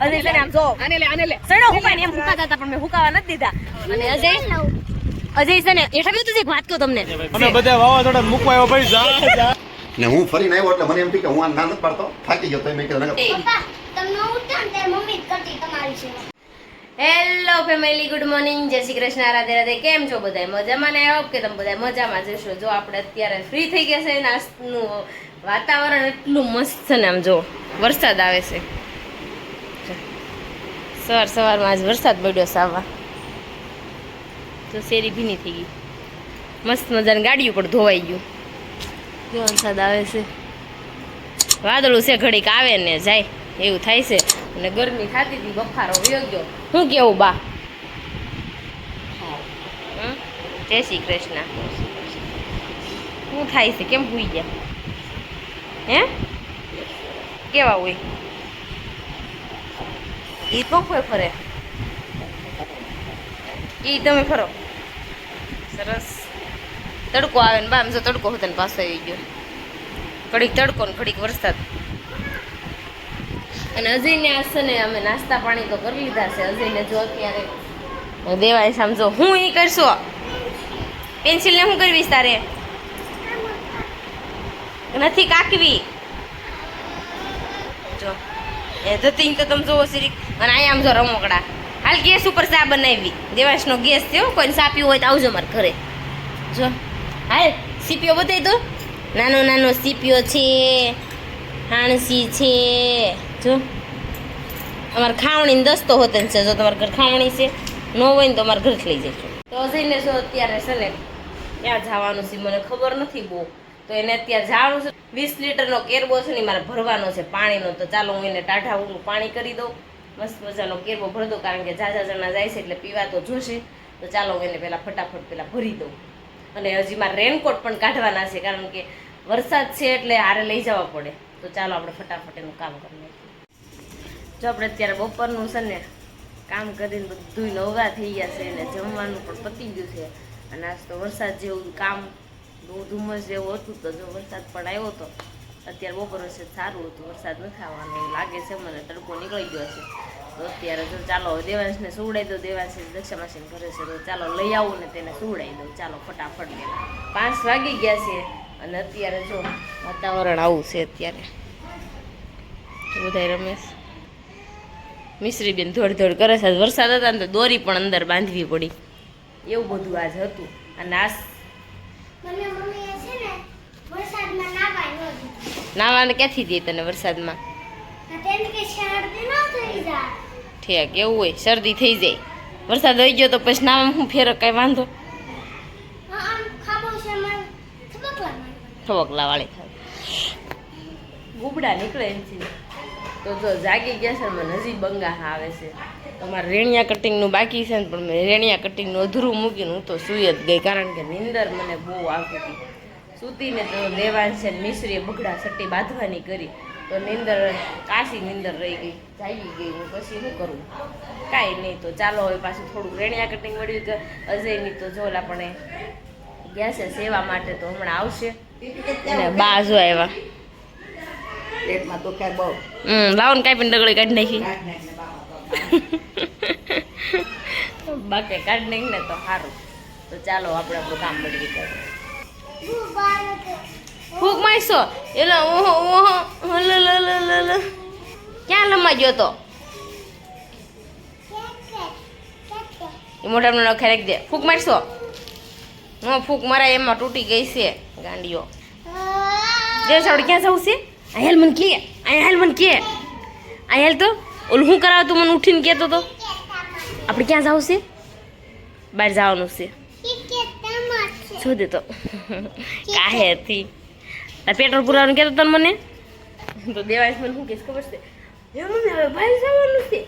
અજય છે ને આમ જો આને લે સડો હુકાય ને એમ હુકાતા હતા પણ મેં હુકાવા નથી દીધા. અને અજય છે ને એઠા બી તું એક વાત કહું તમને અમે બધા વાવાઝોડા મૂકવા આવ્યો ભાઈ જા ને હું ફરીને આવ્યો એટલે મને એમ થયું કે હું આ ના નથી પાડતો થાકી ગયો તો મેં કીધું પપ્પા તમને ઉઠતા ને ત્યારે મમ્મી જ કરતી તમારી સેવા. હેલો ફેમિલી, ગુડ મોર્નિંગ, જય શ્રી કૃષ્ણ, રાધે રાધે. કેમ છો બધા? મજામાં ને? આવો કે તમે બધા મજામાં જશો. જો આપણે અત્યારે ફ્રી થઈ ગયા છે. નાસ્તનું વાતાવરણ એટલું મસ્ત છે ને, આમ જો વરસાદ આવે છે. સવારમાં આજ વરસાદ પડ્યો સાવા, તો શેરી ભીની થઈ ગઈ. મસ્ત મજાની ગાડીઓ પણ ધોવાઈ ગયું. જો વરસાદ આવે છે, વાદળું છે, ઘડીક આવે ને જાય એવું થાય છે. અને ગરમી થતી હતી, બફારો વયો ગયો. શું કેવું બા? જય શ્રી કૃષ્ણ. શું થાય છે? કેમ ભૂઈ ગયા? હે કેવા હોય? ઈ તો કોઈ ફરે, ઈ તમે ફરો. સરસ તડકો આવે ને બા, આમ જો તડકો હતો ને પાછો આવી ગયો. ઘડીક તડકો ને ઘડીક વરસાદ. અને અજયને આશે ને અમે નાસ્તા પાણી તો કરી લીધા છે. અજયને જો અત્યારે દેવાય સમજો હું એ કરશો. પેન્સિલને શું કરવીશ તારે? નથી કાકવી. જો એ જતી તો તમે જોવો સિરીક. અને અહીંયા આમ જો રમકડા. હાલ ગેસ ઉપર ચા બનાવી. દેવાંશનો ગેસ થયો. કોઈને ચા પીવો હોય તો આવજો મારે ઘરે. જો હાલ સીપીઓ બતાવી દો. નાનો નાનો સીપીઓ છે, હાણસી છે. જો અમારે ખાવણી દસ્તો હોતે છે. જો તમારે ઘર ખાવણી છે ન હોય ને તો અમારે ઘરથી લઈ જઈશું. તો જઈને જો અત્યારે છે ને ક્યાં જવાનું છે મને ખબર નથી બહુ. તો એને અત્યારે જવાનું છે. 20 લીટરનો કેરબો છે ને મારે ભરવાનો છે પાણીનો. તો ચાલો હું એને ટાઢા ઊંડું પાણી કરી દઉં. મસ્ત મજાનો કેરબો ભરી દઉં, કારણ કે ઝાઝા જણા જાય છે એટલે પીવા તો જોશે. તો ચાલો હું એને પહેલાં ફટાફટ પહેલાં ભરી દઉં. અને હજી મારે રેનકોટ પણ કાઢવાના છે, કારણ કે વરસાદ છે એટલે હારે લઈ જવા પડે. તો ચાલો આપણે ફટાફટ એનું કામ કરી નાખીએ. જો આપણે અત્યારે બપોરનું છે ને કામ કરીને બધું નવરા થઈ ગયા છે ને જમવાનું પણ પતી ગયું છે. અને આજ તો વરસાદ જેવું કામ બહુ ધુમ્મસ જેવું હતું. તો જો વરસાદ પણ આવ્યો હતો. અત્યારે બપોર વરસે સારું હતું, વરસાદ નથી આવવાનો એવું લાગે છે મને. તડકો નીકળી ગયો છે. તો અત્યારે જો ચાલો દેવાંશને સુવડાવી દો. દેવાંશ દક્ષા માસીને ઘરે છે, તો ચાલો લઈ આવું ને તેને સુવડાવી દઉં. ચાલો ફટાફટ 5 વાગી ગયા છે. અને અત્યારે જો વાતાવરણ આવું છે. અત્યારે બધા રમેશ મિશ્રીબેન ધોડ કરે છે. વરસાદ હતા ને તો દોરી પણ અંદર બાંધવી પડી. એવું બધું આજ હતું. અને આ નાવાને ક્યાંથી દે તને વરસાદમાં? ઠીક એવું હોય, શરદી થઈ જાય. વરસાદ આવી ગયો તો પછી નાવામાં શું ફેર? કઈ વાંધો થબકલા વાળી થાય, ગુબડા નીકળે એમથી. તો જો જાગી ગયા છે. મને હજી બંગા આવે છે. તમારે રેણિયા કટિંગનું બાકી છે ને, પણ મેં રેણિયા કટિંગનું અધૂરું મૂકીને હું તો સૂઈ જ ગઈ, કારણ કે નીંદર મને બહુ આવતી હતી. સૂતીને તો દેવાંશ છે મિશ્રીએ બગડા સટ્ટી બાંધવાની કરી, તો નીંદર કાશી નીંદર રહી ગઈ, જાગી ગઈ હું. પછી શું કરું? કાંઈ નહીં. તો ચાલો હવે પાછું થોડુંક રેણિયા કટિંગ મળ્યું કે અજયની તો જોલા પણ ગયા છે સેવા માટે, તો હમણાં આવશે. અને બા જો આવ્યા. લાવો ને કાંઈ પણ ડગડી કાઢી નાખી. બાકી કાઢી નાખી ને તો સારું. તો ચાલો આપણે આપણું કામ બદલી કરીએ. ફૂક મારશો એટલે ક્યાં લમવા ગયો તો? એ મોટા મોટા નખે રાખી દે. ફૂક મારશો? હું ફૂક મારા એમાં તૂટી ગઈ છે ગાંડીઓ. જે સાવડે ક્યાં જવું છે? હેલ મને કે, અહીંયા હેલ મને કે, અહીંયા હેલ. તો ઓલું શું કરાવતું મને ઉઠીને કહેતો તો? આપણે ક્યાં જવું છે? બહાર જવાનું છે. શોધે તો કાહેથી પેટ્રોલ પુરાવાનું કહેતો તને મને. તો દેવાંશ મને શું કહેશ ખબર છે? હે મમ્મી હવે બહાર જવાનું છે.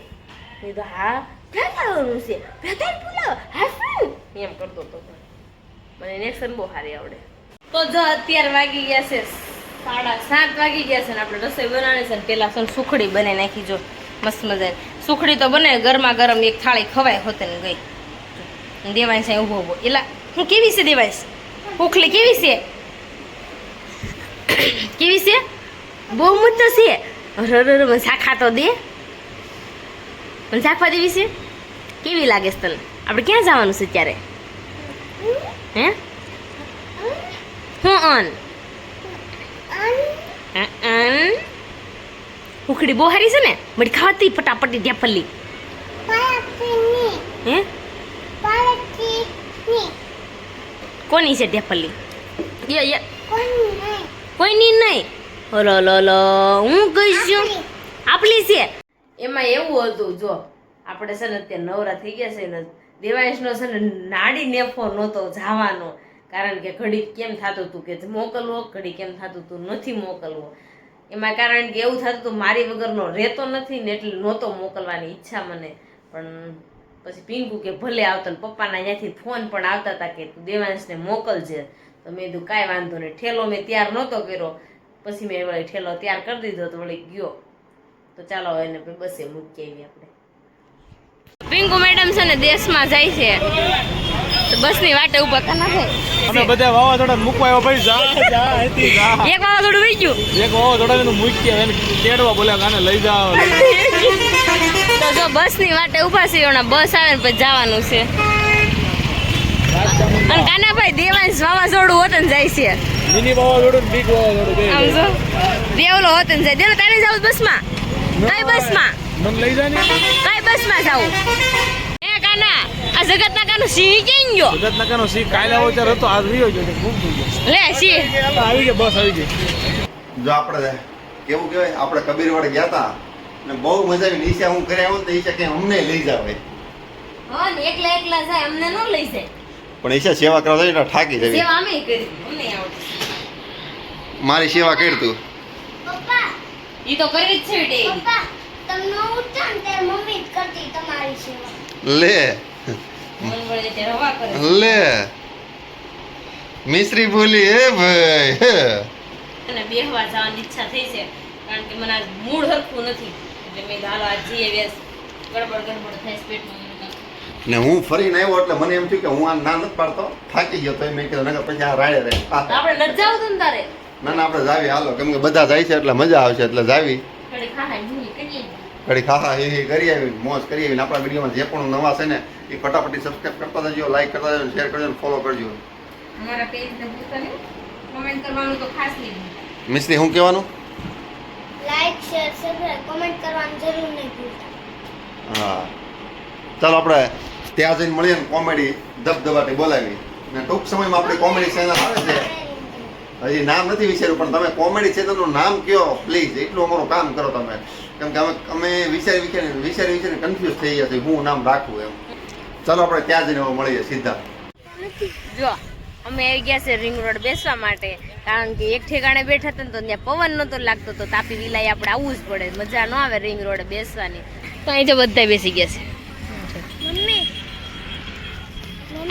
મેં તો હા ક્યાં જવાનું છે? પેટ્રોલ પુરાવ હાસું એમ કરતો હતો. મને નેક્શન બહુ સારી આવડે. તો જો અત્યારે વાગી ગયા છે 7:30 વાગી ગયા છે ને આપણે રસોઈ બનાવવાની છે. પેલા છે સુખડી બનાવી નાખી. જો મસ્ત મજા. સુખડી તો બને ગરમા ગરમ એક થાળી ખવાય હોતે ને ગઈ. દેવાંશ અહીં ઊભો એલા હું કેવી છે દેવાંશ? ઉખલી કેવી છે? કેવી છે? બહુ મસ્ત છે. રર શાખા તો દે. મને ઝાંખવા દેવી છે કેવી લાગે છે તને આપણે ક્યાં જવાનું છે ત્યારે હે હું ઉખડી બહુ હારી છે ને બધી ખાવાતી ફટાફટી ઢેફલી હે કોની છે ઢેફલી કોઈની નહીં હલો હલો હલો હું કહીશું આપલી છે એમાં એવું હતું જો આપણે છે ને અત્યારે નવરા થઈ ગયા છે ને દેવાંશનો છે ને નાડી નેફો નહોતો જવાનો કારણ કે ઘડી કેમ થતું હતું કે મોકલવો ઘડી કેમ થતું હતું નથી મોકલવો એમાં કારણ કે એવું થતું હતું મારી વગરનો રહેતો નથી ને એટલે નહોતો મોકલવાની ઈચ્છા મને પણ પછી પિંકુ કે ભલે આવતો ને પપ્પાના અહીંયાથી ફોન પણ આવતા હતા કે તું દેવાંશને મોકલજે તો મેં કીધું કાંઈ વાંધો નહીં ઠેલો મેં તૈયાર નહોતો કર્યો પછી મેં વળી ઠેલો તૈયાર કરી દીધો તો વળી ગયો તો ચાલો એને બસે મૂકી આવી આપણે પિંકુ મેડમ છે ને દેશમાં જાય છે તો બસની વાટે ઊભા કાના છે અમે બધા વાવાઝોડા મૂકવા આવ્યા ભાઈ જા અહીંથી જા એક વાવાઝોડું વહી ગયું એક વાવાઝોડા મૂકી એને તેડવા બોલ્યા ગાને લઈ જાઓ તો જો બસની વાટે ઊભા છે હમણાં બસ આવે ને પછી જવાનું છે અને કાનાભાઈ દેવાંશ વાવાઝોડું હોત ને જાય છે મિની વાવાઝોડું ને બિગ વાવાઝોડું બે આમ જો દેવલો હોત ને જાય દેવ તારે જાવ બસમાં કઈ બસમાં મને લઈ જા ને કઈ બસમાં જાવું એ કાના આ જગતના કાનું સિંહ ક્યાં ગયો જગતનગરનો સી કાલે આવો ત્યારે હતો આજ રહ્યો છે ખૂબ થઈ ગયો લે સિંહ આવી ગઈ બસ આવી ગઈ જો આપણે કેવું કહેવાય આપણે કબીરવાડે ગયા હતા ને બહુ મજા આવી ઈશા હું ઘરે આવું ને તો ઈશા કે અમને લઈ જાવ હા ને એકલા એકલા જાય અમને ન લઈ જાય પણ ઈશા સેવા કરવા જાય એટલે ઠાકી જવી સેવા અમે કરી અમને આવડે મારી સેવા કર તું પપ્પા ઈ તો કરવી જ છે બેટી પપ્પા તમને ઉઠતા ને ત્યારે મમ્મી જ કરતી તમારી સેવા લે મન વળે તે હવા કરે લે મિશ્રી બોલી હે ભાઈ હે. અને બેહવા જવાની ઈચ્છા થઈ છે કારણ કે મને આજ મૂડ હરખું નથી એટલે મેં હાલો આજ જઈએ વેસ ગડબડ થાય પેટમાં ને હું ફરીને આવ્યો એટલે મને એમ થયું કે હું આ ના નથી પાડતો થાકી ગયો તો મેં કીધું નકર પછી આ રાડે રહે આપણે ન જાવ તો ને તારે ના ના આપણે જાવી હાલો કેમ કે બધા જાય છે એટલે મજા આવશે એટલે જાવી ઘડી ખાહા ભૂલી કરીએ ઘડી ખાખા હી હી કરી આવી મોજ કરી આવીને આપણા વિડીયોમાં જે પણ નવા છે ને એ ફટાફટી સબસ્ક્રાઈબ કરતા જજો લાઈક કરતા જજો શેર કરજો ફોલો કરજો અમારા પેજને ભૂલતા નહીં કમેન્ટ કરવાનું તો ખાસ નહીં મિશ્રી શું કહેવાનું લાઈક શેર સબસ્ક્રાઇબ કમેન્ટ કરવાનું જરૂર નહીં ભૂલતા હા ચાલો આપણે ત્યાં જઈને મળીએ ને કોમેડી ધબધબાટી બોલાવી ને ટૂંક સમયમાં આપણી કોમેડી ચેનલ આવે છે હજી નામ નથી વિચાર્યું પણ તમે કોમેડી ચેનલનું નામ કયો પ્લીઝ એટલું અમારું કામ કરો તમે કેમ કે અમે વિચારી કન્ફ્યુઝ થઈ ગયા છે હું નામ રાખવું એમ ચાલો આપણે ત્યાં જઈને હવે મળીએ સીધા જો અમે આવી ગયા છે રિંગ રોડ બેસવા માટે કારણ કે એક ઠેકાણે બેઠા હતા ને તો ત્યાં પવન નહોતો લાગતો તો તાપી વિલાઈ આપણે આવવું જ પડે મજા ન આવે રિંગ રોડ બેસવાની તો અહીં તો બધા બેસી ગયા છે મમ્મી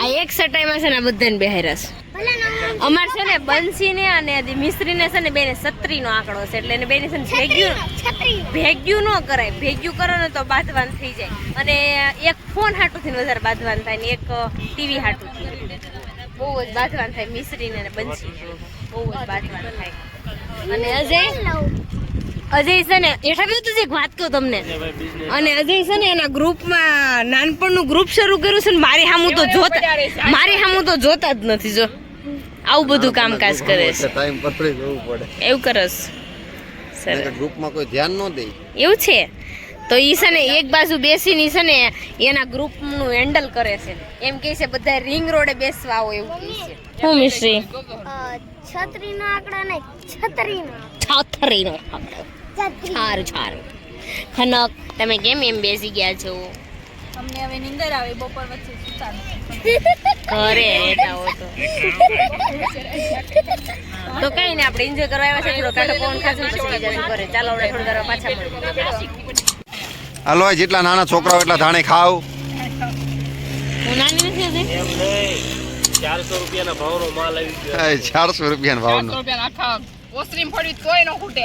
આ એક સટાઈમાં છે ને બધાને બેહાર્યા છે ભલે ના અમાર છે ને બંસીને અને મિસ્ત્રીને છે ને બેને 37 નો આંકડો છે એટલે એને બેને છે ને ભેગ્યું ન કરાય ભેગ્યું કરો ને તો બાંધવાન થઈ જાય અને એક ફોન હાટુથી વધારે બાંધવાન થાય ને એક ટીવી હાટુથી બહુ જ બાંધવાન થાય મિસ્ત્રીને ને બંસી બહુ જ બાંધવાન થાય અને અજય છે ને એઠા બી તું એક વાત કહું તમને અને અજય છે ને એના ગ્રુપમાં નાનપણનું ગ્રુપ શરૂ કર્યું છે ને મારી સામું તો જોતા જ નથી જો આવું બધું કામકાજ કરે છે ટાઈમ પકડી જવું પડે એવું કરસ સર ગ્રુપમાં કોઈ ધ્યાન ન દે એવું છે તો ઈ છે ને એક બાજુ બેસીને છે ને એના ગ્રુપનું હેન્ડલ કરે છે એમ કહે છે બધા રિંગ રોડે બેસવા આવો એવું કહે છે હું મિશ્રી છત્રીનો આંકડો નહીં છત્રીનો છાથરીનો છારું ખનક તમે કેમ એમ બેસી ગયા છો અમને હવે નીંદર આવે બપોર વચ્ચે સુતાનું ઘરે રહેતા હો તો કઈ ને આપણે એન્જોય કરવા આવ્યા છે થોડો કાઢો પવન ખાશું પછી બીજા ઘરે ચાલો આપણે થોડી વાર પાછા મળીએ હાલો જેટલા નાના છોકરાઓ એટલા ધાણે ખાવ હું નાની નથી હજી 400 રૂપિયાના ભાવનો માલ આવી ગયો 400 રૂપિયાનો ભાવનો ઓસ્ટ્રીમ ફોડી તોય નો ખૂટે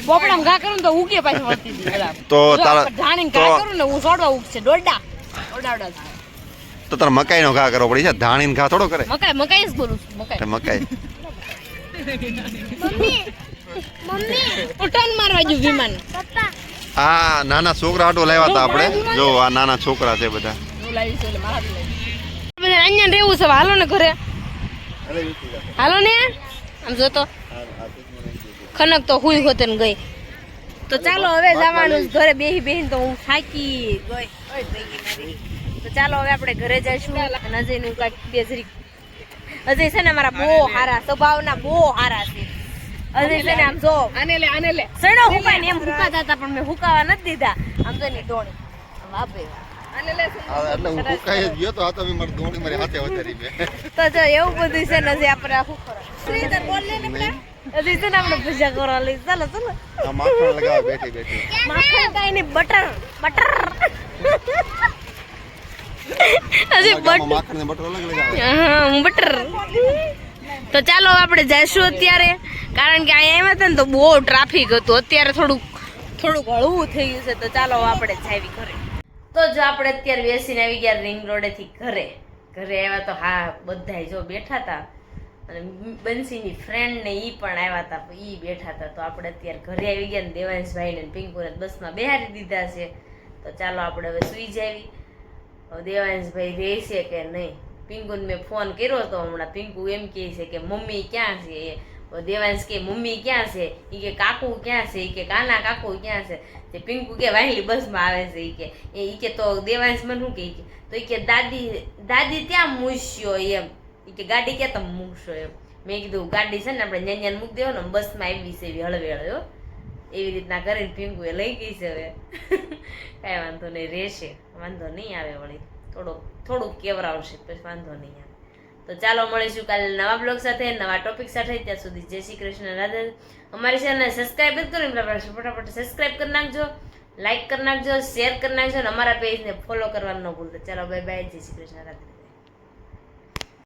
બોપડામ ઘા કરું તો ઉગે પાછી વળતી હતી તો તારા ધાણી ઘા કરું ને હું સોડવા ઉગશે દોડા તો તારે મકાઈનો ઘા કરવો પડી છે ધાણીનો ઘા થોડો કરે મકાઈ જ બોલું છું મકાઈ મમ્મી મમ્મી ટન મારવા જો વિમાન પપ્પા આ નાના છોકરા આટો લાવ્યા હતા આપણે જો આ નાના છોકરા છે બધા હું લાવી છું એટલે મારા હાટુ લાવી. બધા અહીંયા રહેવું છે હાલો ને ઘરે હાલો ને આમ જો તો ખનક તો હુઈ હોતે ને ગઈ તો ચાલો હવે જવાનું છે ઘરે બેહી બેહીને તો હું થાકી ગઈ ભેગી મારી તો ચાલો હવે આપણે ઘરે જઈશું અને અજયનું કાંઈક બે જરીક અજય છે ને મારા બહુ સારા સ્વભાવના બહુ સારા છે અજય છે ને આમ જો આને લે સડો હુકાય ને એમ હુકાતા હતા પણ મેં હુકાવા નથી દીધા આમ તો એની ડોણી વાપે આને લે એટલે હું ફૂકાઈ જ ગયો તો આ તો મારી દોડી મારી હાથે વધારી બે તો જો એવું બધું છે ને હજી આપણે આખું શ્રીધર બોલ લે ને પેલા હજી છે ને આપણે પૂજા કરવા લઈ ચાલો ચાલો આ માખણ લગાવ બેઠી બેઠી માખણ કાઈ નહીં બટર હજી બટર માખણ ને બટર અલગ લગાવે હા બટર તો ચાલો આપણે જઈશું અત્યારે કારણ કે અહીંયા આવ્યા હતા ને તો બહુ ટ્રાફિક હતું અત્યારે થોડુંક હળવું થઈ ગયું છે તો ચાલો આપણે જાવી ઘરે તો જો આપણે અત્યારે બેસીને આવી ગયા રિંગ રોડેથી ઘરે આવ્યા તો હા બધાય જો બેઠા હતા અને બંસીની ફ્રેન્ડ ને ઈ પણ આવ્યા હતા ઈ બેઠા હતા તો આપણે અત્યારે ઘરે આવી ગયા ને દેવાંશભાઈ ને પિંકુને બસમાં બેહાડી દીધા છે તો ચાલો આપણે હવે સુઈ જાવી દેવાંશભાઈ રહેશે કે નહીં પિંકુને મેં ફોન કર્યો હતો હમણાં પિંકુ એમ કહે છે કે મમ્મી ક્યાં છે દેવાંશ કે મમ્મી ક્યાં છે એ કે કાકુ ક્યાં છે એ કે કાના કાકુ ક્યાં છે તે પિંકુ કે વાહેલી બસમાં આવે છે એ કે તો દેવાંશ મને શું કહે તો એ કે દાદી ત્યાં મૂકશો એમ એ કે ગાડી ક્યાં તમે મૂકશો એમ મેં કીધું ગાડી છે ને આપણે ન્યાન્યાને મૂકી દેવો ને બસમાં આવી છે એવી હળવે એવી રીતના કરીને પિંકુએ લઈ ગઈ છે હવે કાંઈ વાંધો નહીં રહેશે વાંધો નહીં આવે વળી થોડુંક કેવરાવશે પછી વાંધો નહીં આવે તો ચાલો મળીશું કાલે નવા બ્લોગ સાથે નવા ટોપિક સાથે ત્યાં સુધી જય શ્રી કૃષ્ણ રાધે અમારી ચેનલને સબસ્ક્રાઈબ જ કરો ફટાફટ સબસ્ક્રાઈબ કરી નાખજો લાઈક કરી નાખજો શેર કરી નાખજો અને અમારા પેજને ફોલો કરવાનું ન ભૂલતા ચાલો બાય બાય જય શ્રી કૃષ્ણ રાધે